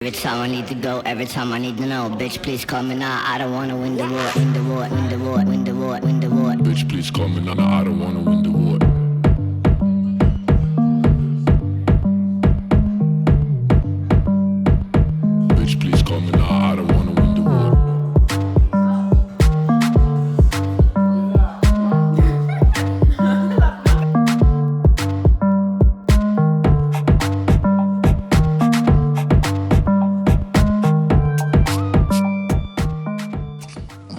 Every time I need to go, every time I need to know. Bitch, please call me now. I don't wanna win the war, win the war, win the war, win the war, win the war. Bitch, please call me now. I don't wanna win the war. Bitch, please call me now. I don't wanna win the war.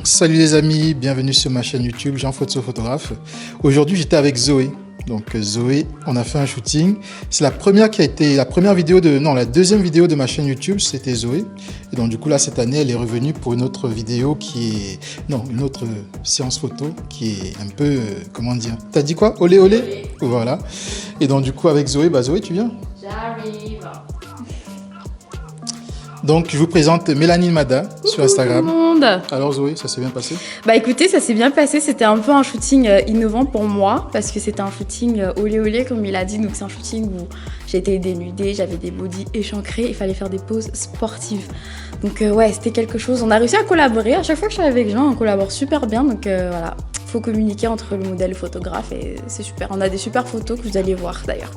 Salut les amis, bienvenue sur ma chaîne YouTube, Fotso photographe. Aujourd'hui j'étais avec Zoé. Donc Zoé, on a fait un shooting. C'est la première vidéo la deuxième vidéo de ma chaîne YouTube, c'était Zoé. Et donc du coup là cette année elle est revenue pour une autre vidéo une autre séance photo qui est un peu, comment dire, t'as dit quoi? Olé olé, olé. Voilà. Et donc du coup avec Zoé, Zoé tu viens? J'arrive. Donc je vous présente Mélanie Mada sur Instagram. Tout le monde. Alors Zoé, ça s'est bien passé? Écoutez, ça s'est bien passé. C'était un peu un shooting innovant pour moi parce que c'était un shooting olé olé comme il a dit. Donc c'est un shooting où j'étais dénudée, j'avais des bodys échancrés, il fallait faire des poses sportives. Donc ouais, c'était quelque chose. On a réussi à collaborer. À chaque fois que je suis avec Jean, on collabore super bien. Donc voilà, faut communiquer entre le modèle et le photographe et c'est super. On a des super photos que vous allez voir d'ailleurs.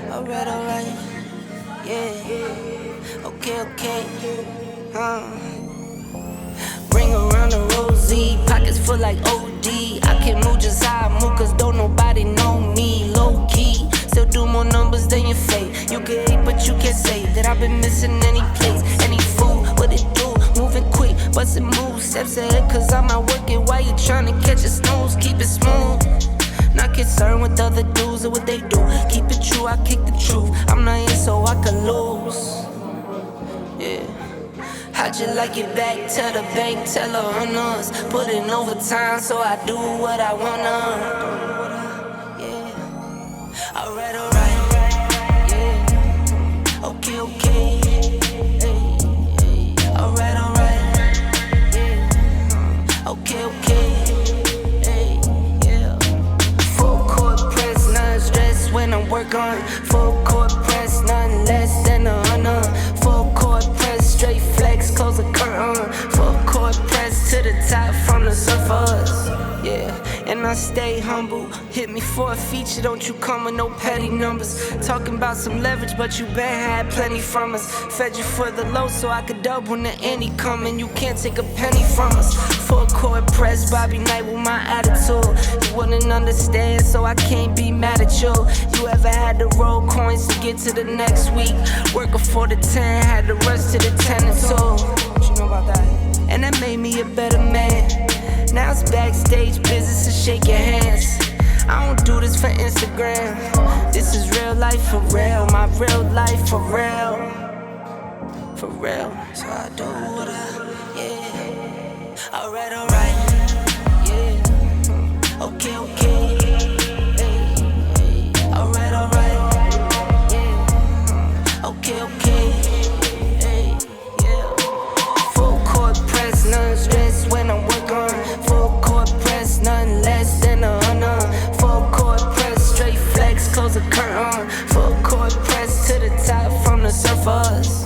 Alright, yeah, okay, Bring around the rosy, pockets full like OD. I can move just how I move, cause don't nobody know me. Low key, still do more numbers than your fate. You can hate, but you can't say that I've been missing any place. Any fool, what it do, moving quick, bustin' moves, steps ahead, cause I'm out working while you tryna catch a snooze. Keep it smooth, not concerned with other dudes or what they do. Keep it true, I kick the truth. I'm not here so I can lose. Yeah. How'd you like it back? Tell the bank, tell her on us. Put in overtime so I do what I wanna. Yeah. Alright. Yeah. Okay. Hey. Alright. Yeah. Okay. Hey. Yeah. Full court press, none stress when I work on. Full court press, none less than 100. Full court press, straight flex, close the curtain. Full court press to the top from the surface. Yeah, and I stay humble. Hit me for a feature, don't you come with no petty numbers. Talking about some leverage, but you been had plenty from us. Fed you for the low so I could double when the any coming. You can't take a penny from us. Full court press, Bobby Knight with my attitude. You wouldn't understand, so I can't be mad at you. You ever had to roll coins to get to the next week? Working for the 10, had to rush to the 10 and 2. What you know about that? And that made me a better man. Now it's backstage business to shake your hands. I don't do this for Instagram. This is real life for real. My real life for real. For real. So I do what yeah. Alright. Yeah. Okay. Alright. Yeah. Okay. Yeah. Full court press, none stress when I work on. Full court press, none less than 100. Full court press, straight flex, close the curtain. Full court press to the top from the surface.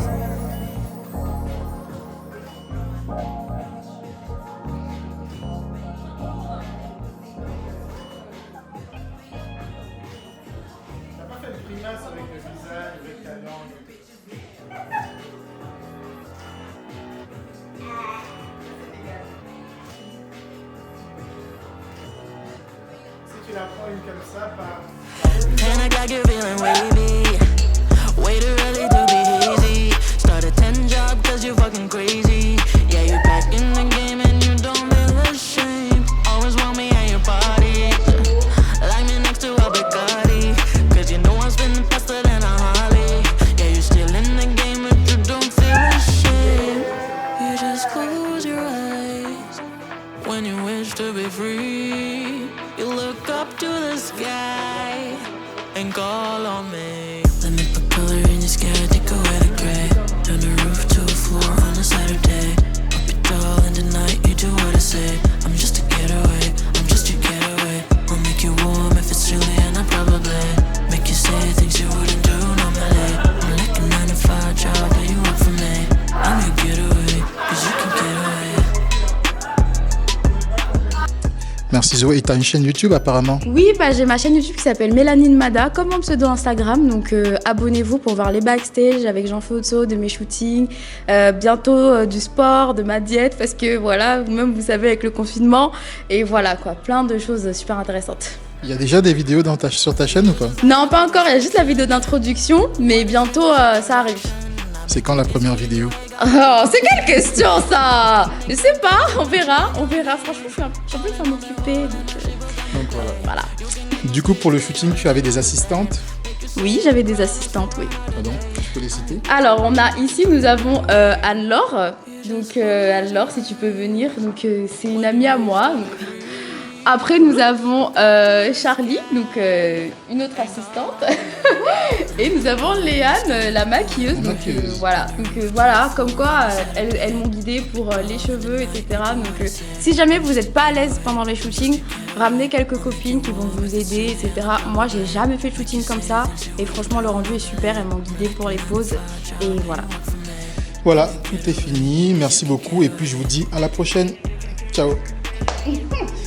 Panic like you're feeling wavy. Way too early to be easy. Start a 10 job cause you're fucking crazy. Yeah, you're back in the game and you don't feel ashamed. Always want me at your party. Like me next to a Bugatti. Cause you know I'm spinning faster than a Harley. Yeah, you're still in the game but you don't feel ashamed. You just close your eyes when you wish to be free. You look up to the sky and call on me. Let me put color in your sky, take away the gray. Turn the roof to a floor on a Saturday. Up your doll and tonight you do what I say. I'm just a getaway, I'm just your getaway. I'll make you warm if it's chilly and I probably make you say things you wouldn't do normally. I'm like a 9 to 5 job, but you work for me. I'm your getaway, cause you can get away. Merci Zoé. Et t'as une chaîne YouTube apparemment? Oui, j'ai ma chaîne YouTube qui s'appelle Mélanine Mada, comme mon pseudo Instagram. Donc abonnez-vous pour voir les backstage avec Jean Fotso, de mes shootings, bientôt du sport, de ma diète, parce que voilà, vous-même vous savez avec le confinement, et voilà quoi, plein de choses super intéressantes. Il y a déjà des vidéos sur ta chaîne ou pas? Non, pas encore, il y a juste la vidéo d'introduction, mais bientôt ça arrive. C'est quand la première vidéo? Oh, c'est quelle question ça? Je sais pas, on verra. Franchement, je suis un peu en train m'occuper. Donc voilà. Du coup, pour le shooting, tu avais des assistantes? Oui, j'avais des assistantes, oui. Pardon, tu peux les citer? Alors, nous avons Anne-Laure. Donc Anne-Laure, si tu peux venir. Donc c'est une amie à moi. Donc. Après, nous avons Charlie, donc une autre assistante. Et nous avons Léane, la maquilleuse. Donc voilà, comme quoi elles m'ont guidée pour les cheveux, etc. Donc si jamais vous n'êtes pas à l'aise pendant les shootings, ramenez quelques copines qui vont vous aider, etc. Moi, j'ai jamais fait de shooting comme ça. Et franchement, le rendu est super. Elles m'ont guidée pour les poses. Et voilà. Voilà, tout est fini. Merci beaucoup. Et puis, je vous dis à la prochaine. Ciao.